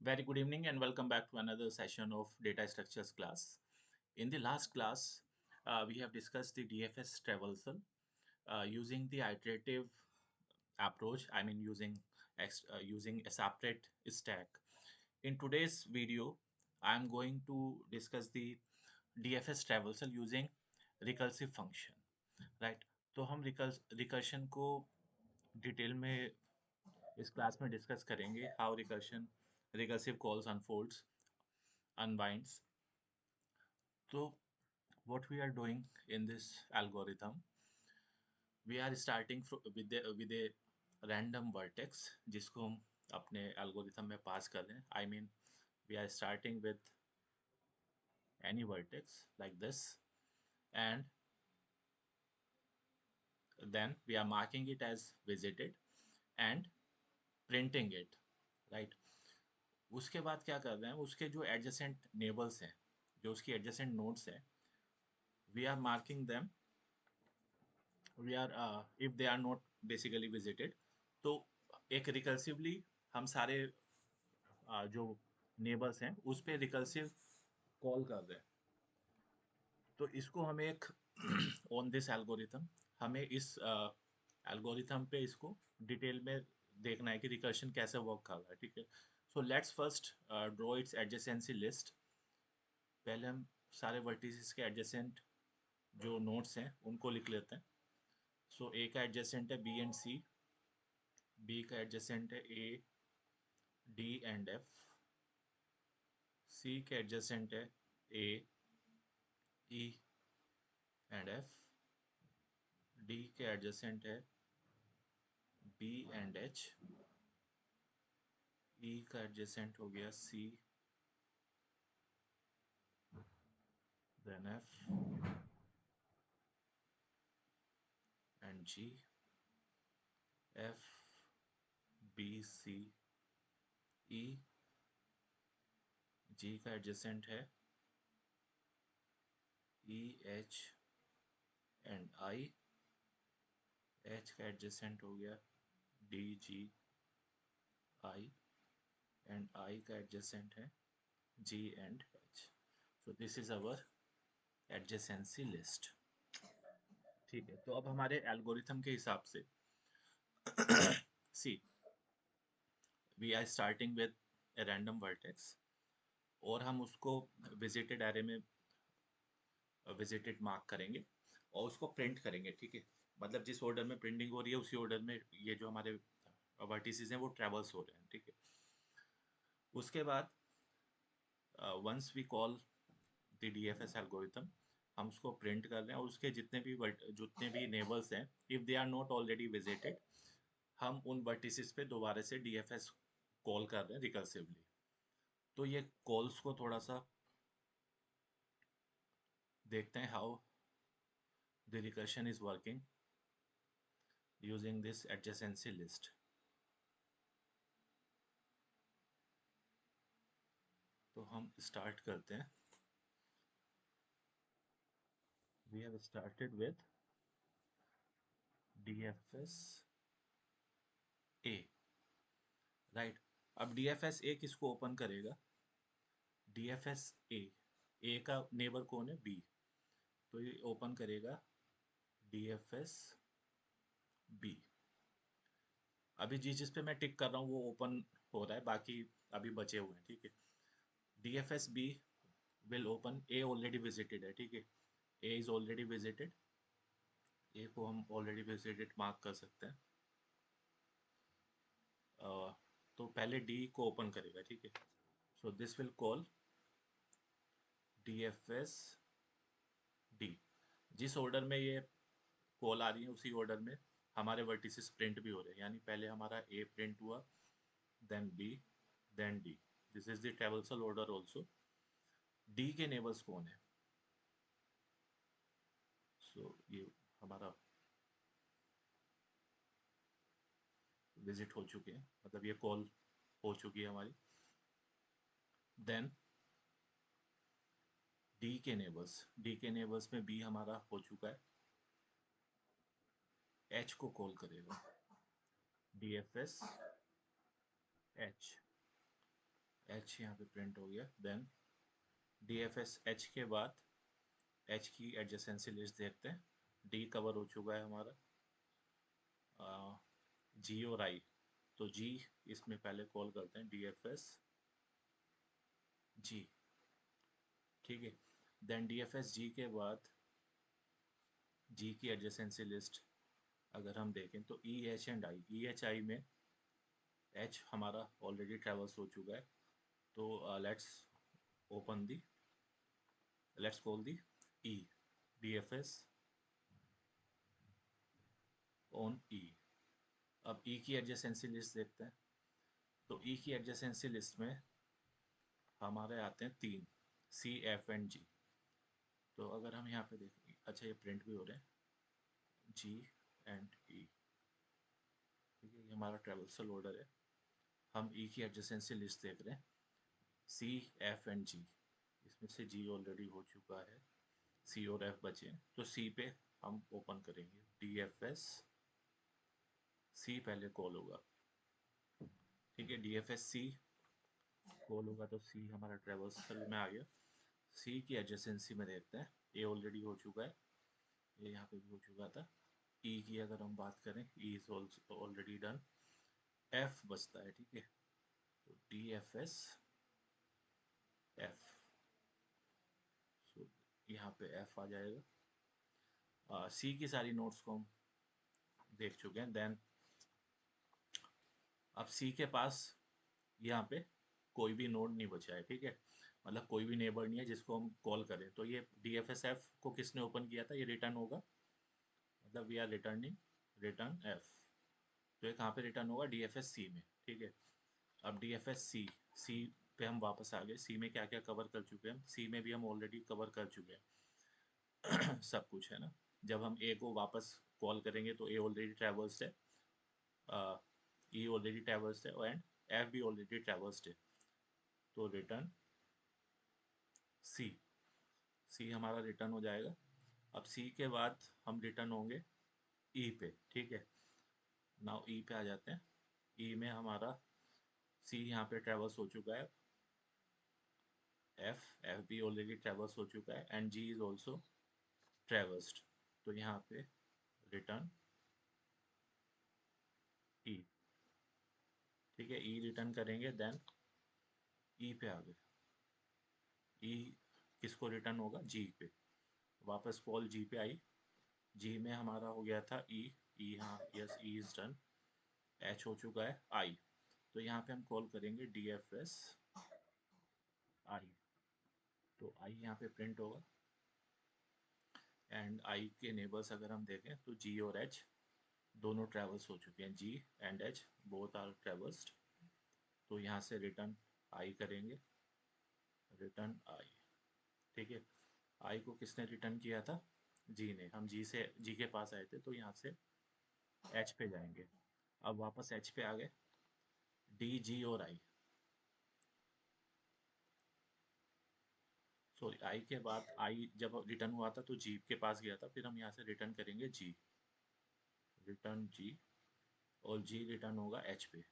Very good evening and welcome back to another session of data structures class. In the last class, we have discussed the DFS traversal using the iterative approach. I mean using a separate stack. In today's video, I am going to discuss the DFS traversal using recursive function. Right? तो हम recursion को detail में इस class में discuss करेंगे how recursive calls unfolds unwinds. So what we are doing in this algorithm, we are starting with a random vertex जिसको हम अपने algorithm में pass कर रहे हैं. I mean we are starting with any vertex like this, and then we are marking it as visited and printing it, right? उसके बाद क्या कर रहे हैं, उसके जो adjacent neighbors हैं, जो उसकी adjacent nodes हैं, we are marking them, we are if they are not basically visited, तो एक रिकर्सिवली हम सारे जो नेबर्स हैं उस पे रिकर्सिव कॉल कर रहे हैं. तो इसको हमें एक ऑन दिस एल्गोरिथम हमें इस एल्गोरिथम पे इसको डिटेल में देखना है कि रिकर्शन कैसे वर्क कर रहा है. ठीक है, so let's first draw it's adjacency list. पहले हम सारे वर्टिसेस के एडजेसेंट जो नोड्स हैं उनको लिख लेते हैं. सो ए का एडजेसेंट है बी एंड सी, बी का एडजेसेंट है A D and F, C के एडजेसेंट है A E and F, D के एडजेसेंट है बी एंड एच, ई का एडजेसेंट हो गया C, then F and G, F B C E, G का एडजेसेंट है E H and I, H का एडजेसेंट हो गया D G I, and I का एडजेसेंट है G and H. So this is our adjacency list. ठीक है, तो अब हमारे एल्गोरिथम के हिसाब से see we are starting with a random vertex और हम उसको विजिटेड एरे में विजिटेड मार्क करेंगे और उसको प्रिंट करेंगे. ठीक है, मतलब जिस ऑर्डर में प्रिंटिंग हो रही है उसी ऑर्डर में ये जो हमारे वर्टिसेस हैं वो ट्रेवल्स हो रहे हैं. ठीक है, उसके बाद once we call the DFS algorithm, हम उसको प्रिंट कर रहे हैं और उसके जितने भी नेबर्स हैं, if they are not already visited, हम उन वर्टिसेस पे दोबारा से डीएफएस कॉल कर रहे हैं रिकर्सिवली. तो ये कॉल्स को थोड़ा सा देखते हैं how the recursion is working using this adjacency list. तो हम स्टार्ट करते हैं. We have started with DFS A, right. अब डीएफएस ए किसको ओपन करेगा? डीएफएस ए, ए का नेबर कौन है? बी. तो ये ओपन करेगा डीएफएस बी. अभी जिस जिस पे मैं टिक कर रहा हूँ वो ओपन हो रहा है, बाकी अभी बचे हुए हैं. ठीक है, DFS B will open A already visited है. ठीक है, A is already visited, A को हम ऑलरेडी विजिटेड मार्क कर सकते हैं. तो पहले डी को ओपन करेगा. ठीक है, so this will call DFS D. जिस ऑर्डर में ये कॉल आ रही है उसी ऑर्डर में हमारे वर्टिसेस प्रिंट भी हो रहे हैं. यानी पहले हमारा ए प्रिंट हुआ, then B, then D. This is the traversal order also. D के नेबर्स कौन है? ये हमारा विजिट हो चुके हैं, मतलब ये कॉल हो चुकी है हमारी. देन डी के नेबर्स में बी हमारा हो चुका है. एच को कॉल करेगा डीएफएस एच. एच यहाँ पे प्रिंट हो गया। Then D F S H के बाद एच की एडजेसेंसी लिस्ट देखते हैं। डी कवर हो चुका है हमारा। जी और आई, तो जी इसमें पहले कॉल करते हैं डी एफ एस जी, ठीक है। Then D F S G के बाद जी की एडजेसेंसी लिस्ट अगर हम देखें तो E H and I, E H I में एच हमारा ऑलरेडी ट्रेवल्स हो चुका है। तो open the let's call the E, D F S on E. अब ई की एडजेसेंसी लिस्ट देखते हैं। तो ई की एडजेसेंसी लिस्ट में हमारे आते हैं तीन, सी एफ एंड जी। तो अगर हम यहाँ पे देखें, अच्छा ये प्रिंट भी हो रहे हैं, जी एंड ई, ठीक है, ये हमारा ट्रेवल्सल ऑर्डर है। हम ई की एडजेसेंसी लिस्ट देख रहे हैं, सी एफ एंड जी। इसमें से जी ऑलरेडी हो चुका है, सी और एफ बचे हैं, तो सी पे हम ओपन करेंगे डी एफ एस सी, पहले कॉल होगा, ठीक है। D F S C call होगा तो सी हमारा ट्रेवल्सल में आ गया। सी की एडजेसेंसी में देखते हैं, ए ऑलरेडी हो चुका है, ये यहाँ पे भी हो चुका था। ई की अगर हम बात करें, E is already done. F बचता है, ठीक है, तो डी एफ एस एफ, सो यहाँ पे एफ आ जाएगा। सी की सारी नोट्स को हम देख चुके हैं। देन अब सी के पास यहाँ पे कोई भी नोड नहीं बचा है, ठीक है, मतलब कोई भी नेबर नहीं है जिसको हम कॉल करें। तो ये डी एफ एस एफ को किसने ओपन किया था, ये रिटर्न होगा, मतलब we are returning return F. तो ये कहाँ पे रिटर्न होगा, डी एफ एस सी में, ठीक है। अब डी एफ एस सी, सी पे हम वापस आ गए। सी में क्या क्या कवर कर चुके हैं, सी में भी हम ऑलरेडी कवर कर चुके हैं सब कुछ, है ना। जब हम ए को वापस कॉल करेंगे तो ए ऑलरेडी ट्रेवल्स्ड है, ई ऑलरेडी ट्रेवल्स्ड है, एंड एफ भी ऑलरेडी ट्रेवल्स्ड है। तो रिटर्न सी, सी हमारा रिटर्न हो जाएगा। अब सी के बाद हम रिटर्न होंगे ई पे, ठीक है। नाउ ई पे आ जाते हैं। ई में हमारा सी यहाँ पे ट्रेवल्स हो चुका है, एफ एफ भी ऑलरेडी ट्रेवल्स हो चुका है, एंड जी इज ऑल्सो ट्रेवल्स्ड। तो यहाँ पे रिटर्न ई, ठीक है, ई रिटर्न करेंगे। देन ई पे आ गए, ई किसको रिटर्न होगा, जी पे। वापस कॉल जी पे आई, जी में हमारा हो गया था ई, ई हाँ yes, E is done. H हो चुका है, आई, तो यहाँ पे हम कॉल करेंगे डी एफ एस आई। तो आई यहाँ पे प्रिंट होगा, एंड आई के नेबर्स अगर हम देखें तो जी और एच दोनों ट्रेवल्स हो चुके हैं, जी एंड एच बोथ आर ट्रेवल्स्ड। तो यहाँ से रिटर्न आई करेंगे, रिटर्न आई, ठीक है। आई को किसने रिटर्न किया था, जी ने। हम जी से, जी के पास आए थे, तो यहाँ से एच पे जाएंगे। अब वापस एच पे आ गए, डी जी और आई, सॉरी आई के बाद, आई जब रिटर्न हुआ था तो जी के पास गया था, फिर हम यहाँ से रिटर्न करेंगे जी, रिटर्न जी, और जी रिटर्न होगा एच पे।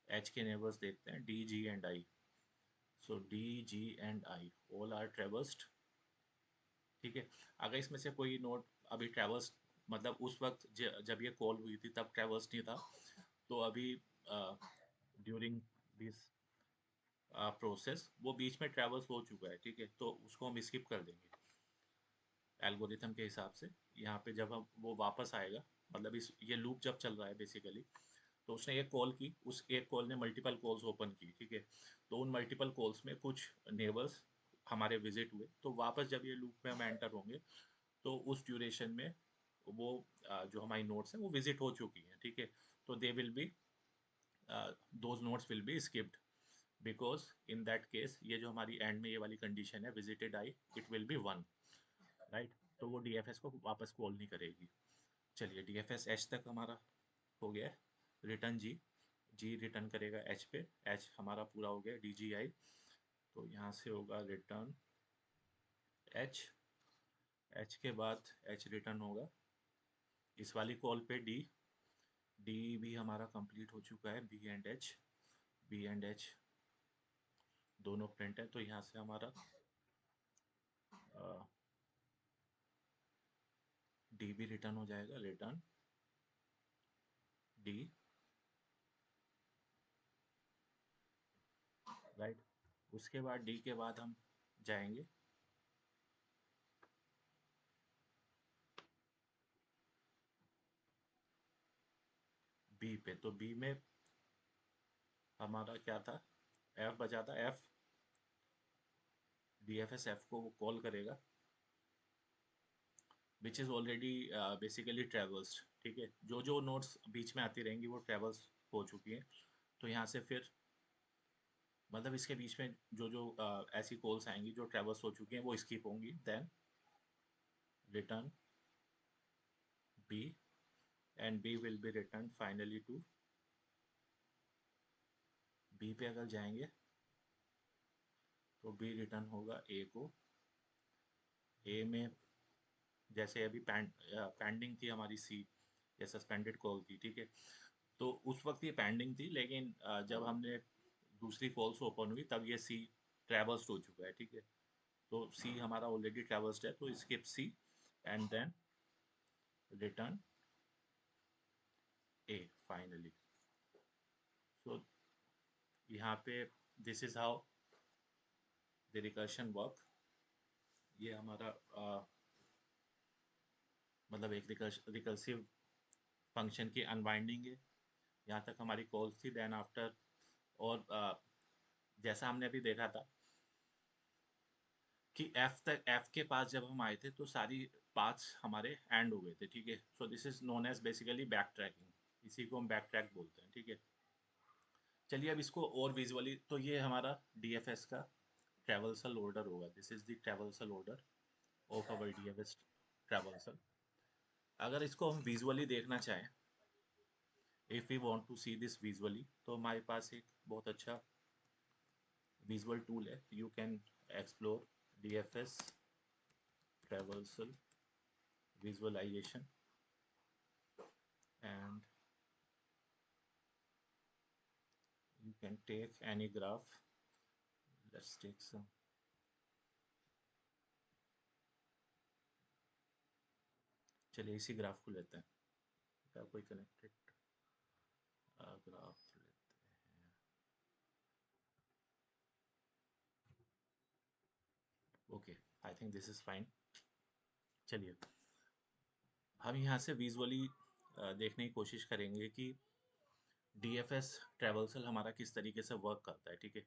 एच के नेबर्स देखते हैं, D G and I. So D G and I all are traversed, ठीक है। अगर इसमें से कोई नोड अभी ट्रेवर्स, मतलब उस वक्त जब ये कॉल हुई थी तब ट्रेवर्स नहीं था, तो अभी ड्यूरिंग दिस प्रोसेस वो बीच में ट्रेवर्स हो चुका है, ठीक है, तो उसको हम स्किप कर देंगे एल्गोरिथम के हिसाब से। यहाँ पे जब हम वो वापस आएगा, मतलब इस ये लूप जब चल रहा है बेसिकली, तो उसने एक कॉल की, उस एक कॉल ने मल्टीपल कॉल्स ओपन की, ठीक है। तो उन मल्टीपल कॉल्स में कुछ नेबर्स हमारे विजिट हुए, तो वापस जब ये लूप में हम एंटर होंगे तो उस ड्यूरेशन में वो जो हमारी नोट्स हैं वो विजिट हो चुकी हैं, ठीक है। तो they will be, those notes will be skipped, because in that case ये जो हमारी एंड में ये वाली कंडीशन है visited I, it will be one, right. तो वो डीएफएस को वापस कॉल नहीं करेगी। चलिए डीएफएस एच तक हमारा हो गया है। रिटर्न जी, जी रिटर्न करेगा एच पे, एच हमारा पूरा हो गया डी जी आई। तो यहाँ से होगा रिटर्न एच, एच के बाद एच रिटर्न होगा इस वाली कॉल पे डी, डी भी हमारा कंप्लीट हो चुका है, B and H, B and H दोनों प्रिंट है, तो यहाँ से हमारा डी भी रिटर्न हो जाएगा, रिटर्न डी, राइट। उसके बाद डी के बाद हम जाएंगे बी पे। तो बी में हमारा क्या था, एफ बचा था, F D F S F को वो कॉल करेगा, विच इज़ ऑलरेडी बेसिकली ट्रेवल्स्ड। ठीक है, जो जो नोट्स बीच में आती रहेंगी वो ट्रेवल्स हो चुकी हैं। तो यहाँ से फिर मतलब इसके बीच में जो जो ऐसी कॉल्स आएंगी जो ट्रेवल्स हो चुकी हैं वो स्किप होंगी, then return B, and B will be return finally to. B पे अगर जाएंगे तो बी रिटर्न होगा ए को। ए में जैसे अभी पेंडिंग थी हमारी सी, या सस्पेंडेड कॉल थी, ठीक है। तो उस वक्त ये पेंडिंग थी, लेकिन जब हमने दूसरी कॉल्स ओपन हुई तब ये सी ट्रेवर्स्ड हो चुका है, ठीक है। तो सी हमारा ऑलरेडी ट्रेवर्स्ड है, तो skip C and then return A finally. So यहाँ पे this is how the recursion work. ये हमारा मतलब एक रिकर्सिव फंक्शन की अनवाइंडिंग है। यहाँ तक हमारी कॉल्स थी, देन आफ्टर और जैसा हमने अभी देखा था कि एफ के पास जब हम आए थे तो सारी पाथ्स हमारे एंड हो गए थे, ठीक है। So this is known as basically backtracking, इसी को हम बैक ट्रैक बोलते हैं, ठीक है। चलिए अब इसको और विजुअली, तो ये हमारा डीएफएस का ट्रेवल्सल ऑर्डर होगा, this is the traversal order of our DFS traversal. अगर इसको हम विजुअली देखना चाहें, if we want to see this visually, तो हमारे पास एक बहुत अच्छा विजुअल टूल है, you can explore DFS traversal visualization, and you can take any graph. Let's take some, चलिए इसी ग्राफ को लेते हैं, क्या कोई कनेक्टेड ग्राफ लेते हैं। Okay, I think this is fine. चलिए हम यहाँ से विजुअली देखने की कोशिश करेंगे कि डीएफएस ट्रेवल्सल हमारा किस तरीके से वर्क करता है, ठीक है।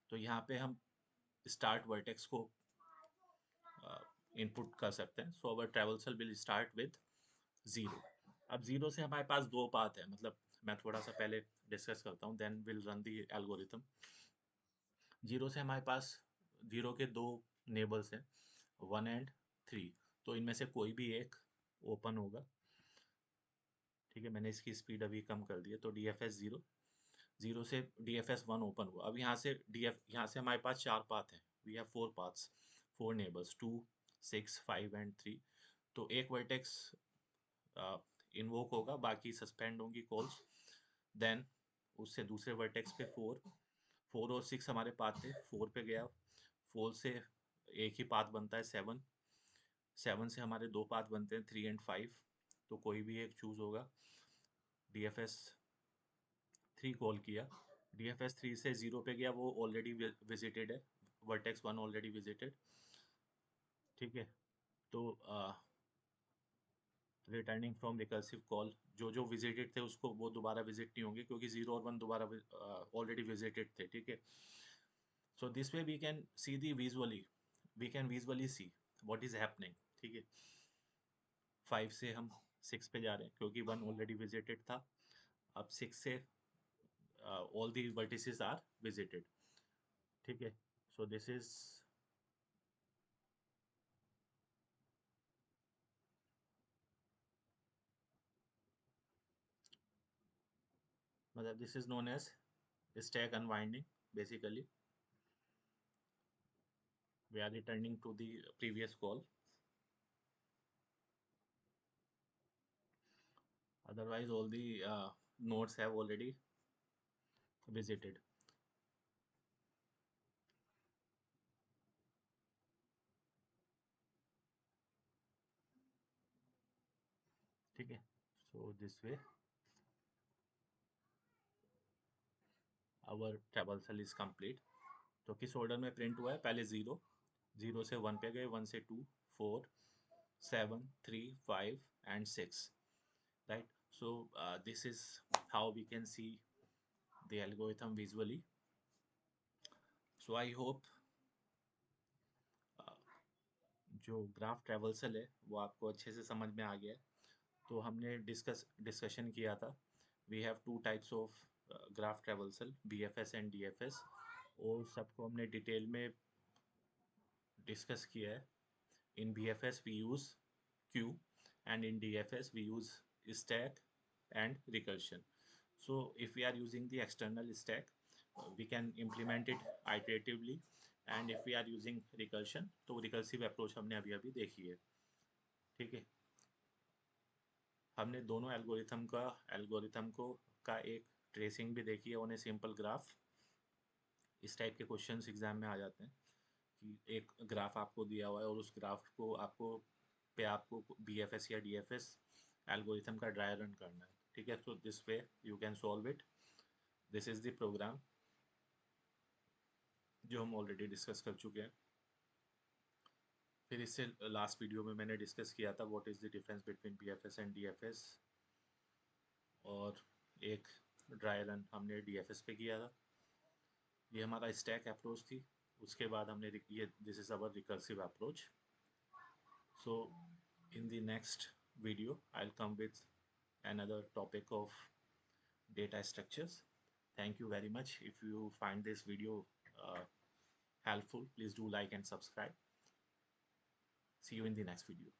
तो यहाँ पे हम स्टार्ट वर्टेक्स को इनपुट कर सकते हैं। सो अवर ट्रेवल्सल विल स्टार्ट विद ज़ीरो। अब ज़ीरो से हमारे पास दो पाथ है, मतलब मैं थोड़ा सा पहले डिस्कस करता हूँ, then will run the algorithm. Zero से हमारे पास जीरो के दो नेबल्स हैं, वन एंड थ्री। तो इनमें से कोई भी एक ओपन होगा, ठीक है। मैंने इसकी स्पीड अभी कम कर दी है, तो D F S zero, zero से D F S one open हुआ। अब यहाँ से हमारे पास चार पाथ हैं, we have four paths, four neighbours, two, six, five and three. तो एक वर्टेक्स इन्वोक होगा, बाकी सस्पेंड होंगी कॉल्स। देन उससे दूसरे वर्टेक्स पे फोर, फोर और सिक्स हमारे पाथ थे, फोर पे गया, फोर से एक ही पाथ बनता है सेवन, सेवन से हमारे दो पाथ बनते हैं थ्री एंड फाइव। तो कोई भी एक चूज होगा। D F S three call किया, डी एफ एस थ्री से जीरो पे गया, वो ऑलरेडी विजिटेड है, वर्टेक्स वन ऑलरेडी विजिटेड, ठीक है। तो रिटर्निंग फ्रॉम रिकर्सिव कॉल, जो जो विजिटेड थे उसको वो दोबारा विजिट नहीं होंगे, क्योंकि जीरो और वन दोबारा ऑलरेडी विजिटेड थे, ठीक है। So this way we can see the visually, we can visually see what is happening, ठीक है। फाइव से हम सिक्स पे जा रहे हैं क्योंकि वन ऑलरेडी विजिटेड था। अब सिक्स से all the vertices are visited, ठीक है। सो दिस इज मतलब this is known as stack unwinding, basically we are returning to the previous call, otherwise all the nodes have already visited. ठीक है, so this way our traversal is complete. तो किस order में print हुआ है? पहले zero, zero से one पे गए, वन से two, four, seven, three, five and six, right? So this is how we can see the algorithm visually. So I hope जो ग्राफ ट्रेवल्सल है वो आपको अच्छे से समझ में आ गया है। तो हमने डिस्कशन किया था, we have two types of graph traversal, BFS and DFS, और सबको हमने डिटेल में डिस्कस किया है। In BFS we use queue, and in DFS we use stack and recursion. So if we are using the external stack, we can implement it iteratively, and if we are using recursion, तो recursive approach हमने अभी अभी देखी है। ठीक है, हमने दोनों एल्गोरिथम को का एक ट्रेसिंग भी देखी है ऑन ए सिंपल ग्राफ। इस टाइप के क्वेश्चंस एग्जाम में आ जाते हैं कि एक ग्राफ आपको दिया हुआ है और उस ग्राफ को आपको BFS या DFS एल्गोरिथम का ड्राई रन करना है। ठीक है, तो this way you can solve it. This is the program जो हम ऑलरेडी डिस्कस कर चुके हैं। फिर इससे लास्ट वीडियो में मैंने डिस्कस किया था what is the difference between BFS and DFS, और एक ड्राई रन हमने DFS पे किया था। ये हमारा स्टैक अप्रोच थी। उसके बाद हमने ये this is our recursive approach. So in the next video, I'll come with another topic of data structures. Thank you very much. If you find this video uh, helpful, please do like and subscribe. See you in the next video.